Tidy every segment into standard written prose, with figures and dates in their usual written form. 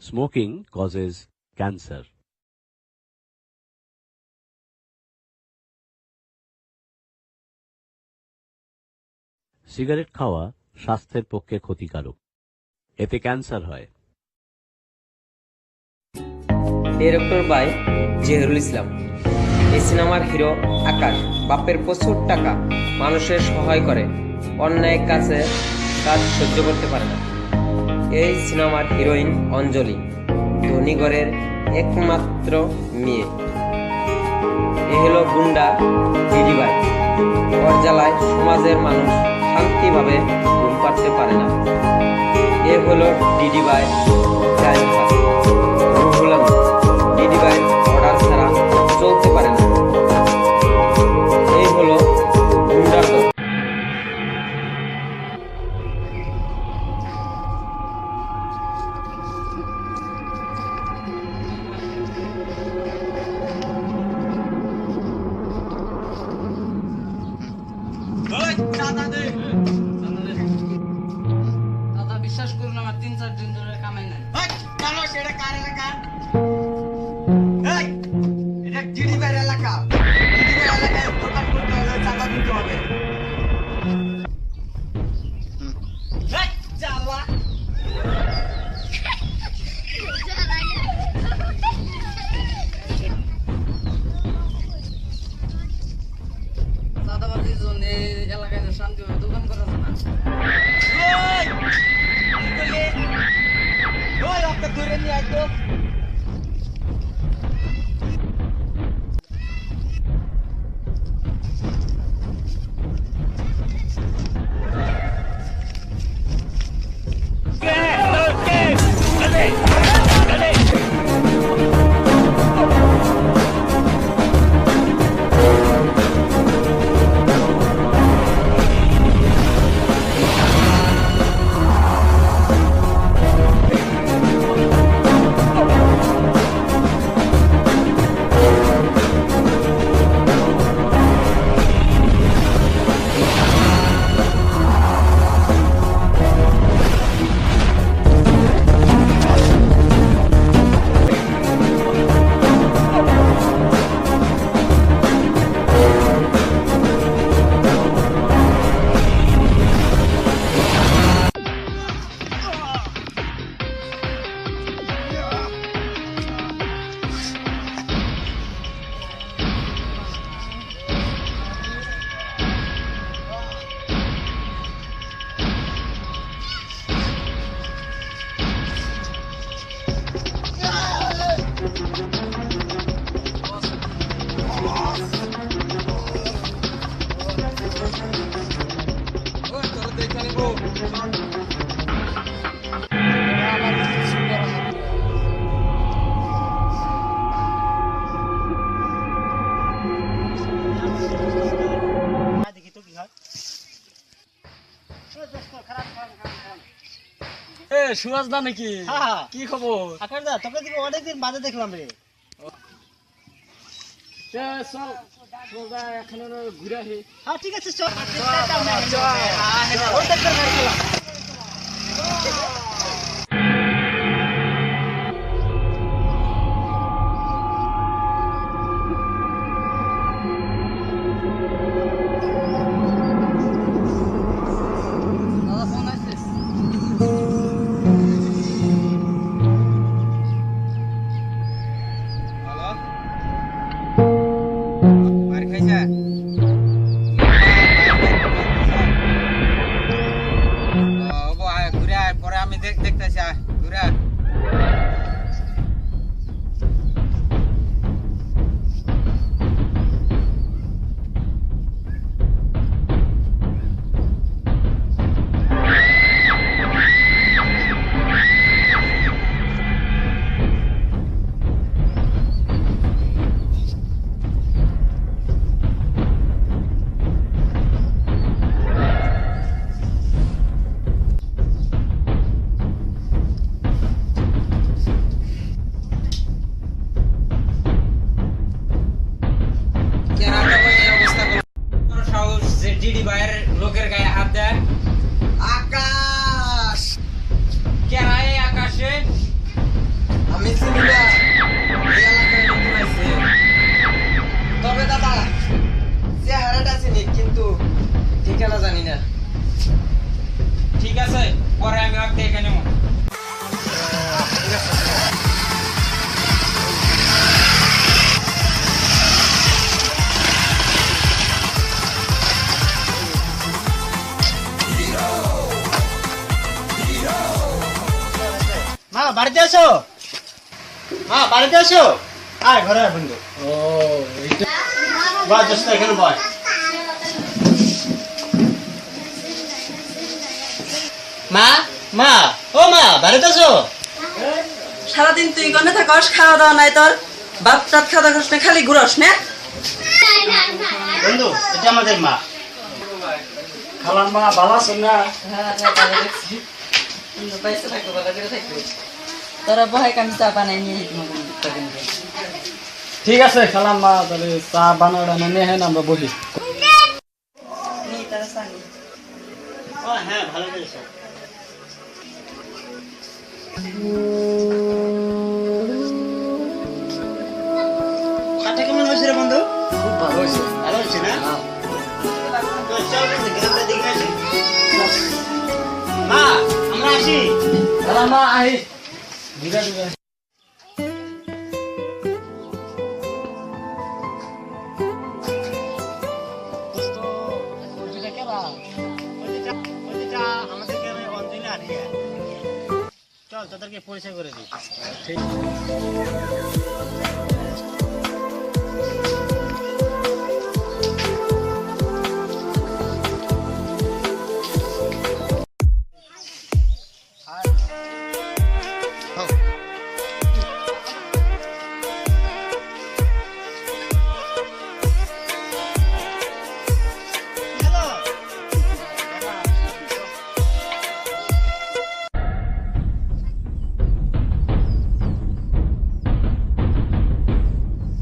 Smoking causes cancer. Cigarette খাওয়া স্বাস্থ্যের পক্ষে ক্ষতিকারক, এতে ক্যান্সার হয়। ডিরেক্টর বাই জহিরুল ইসলাম। এই সিনেমার হিরো আকাশ বাপের প্রচুর টাকা, মানুষের সহায় করে, অন্যায় কাছে কাজ সহ্য করতে পারে না। এই সিনেমার হিরোইন অঞ্জলি ধনীঘরের একমাত্র মেয়ে। এ হলো গুন্ডা দিদিভাই। ওর জ্বালায় সমাজের মানুষ শান্তিভাবে ঘুম পাড়তে পারে না। এ হলো দিদিভাই ক্রাইম। রুহুল আমিন দিদিভাই অর্ডার ছাড়া চলতে পারে না। এই হলো গুন্ডার দল। দাদা বিশ্বাস করুন, আমার 3-4 দিন ধরে কামাই নাই। দাদাবাজির জন্য এই এলাকায় শান্তিভাবে দোকান করা যায় না। সুরাজ দা নাকি? কি খবর? আকাশ দা, তোকে দিকে অনেকদিন বাদে দেখলাম রে। চল এখানে ঘুরে আসি। হ্যাঁ ঠিক আছে, চল। দাদা ফোন আসছিস? পরে আমি দেখতেছি ঘুরে ঠিক আছে, পরে আমি ওকে দেখে নেব। মা বাড়িতে আছো? মা বাড়িতে আছো? আয় ঘরে আয় বন্ধু। ও এইটা বয় দোস্ত এখানে বয়। মা মা ও মা বাড়িতে আছো? সারাদিন তুই গনে থাকস, খাওয়া দাওয়া নাই তোর, ভাত টাত খাওয়া দাওয়া না, খালি ঘুরস না। বন্ধু এটা আমাদের মা। খালাম মা ভালো আছেন না? তোরা বহাই আমি চা বানাই নিয়ে ঠিক আছে খালাম মা, তাহলে চা বানানো নিয়ে হ্যাঁ আমরা বলি। ও হ্যাঁ ভালো করেছো। চাটা কেমন হয়েছে রে বন্ধু? খুব ভালো হয়েছে। ভালো হয়েছে না? তো চল বন্ধু গ্রামটা দেখে আসি। মা আমরা আসি। খালাম মা আহি ঘুরে ঘুরে। আমাদের গ্রামে অঞ্জলি আর রিয়া। চল তোদেরকে পরিচয় করে দিই।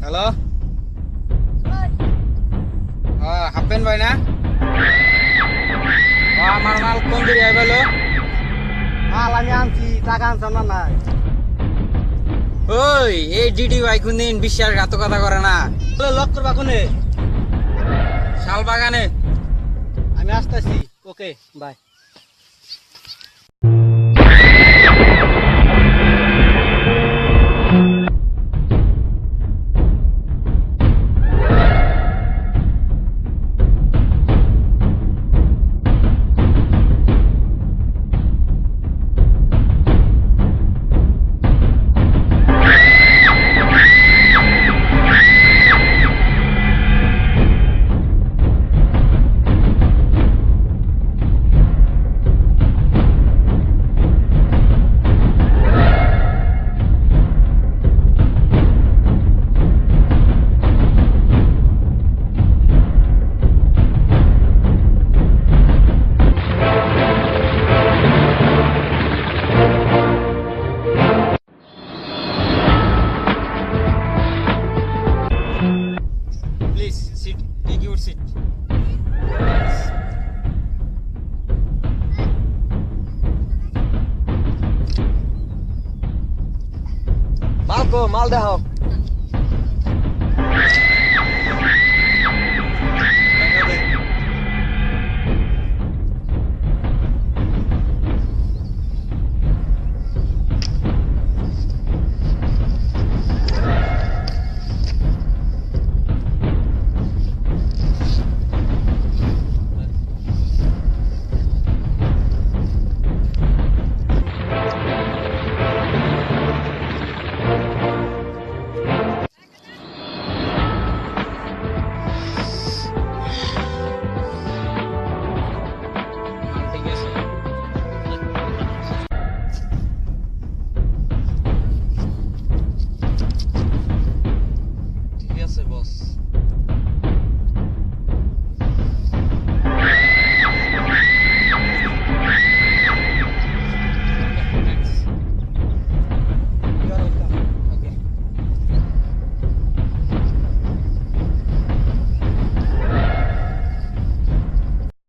হ্যালো, হাফেন ভাই না? আমার মাল কোন দিকে আইবালো? মাল আমি আনছি, টাকা আনছি না নাই। ওই এই ডিডি ভাই কোনদিন বিশ্বাসঘাতকতা করে না। লক করবা কোনে? শাল বাগানে। আমি আসতেছি। Okay bye. Please sit, take your seat. মাল দেখাও।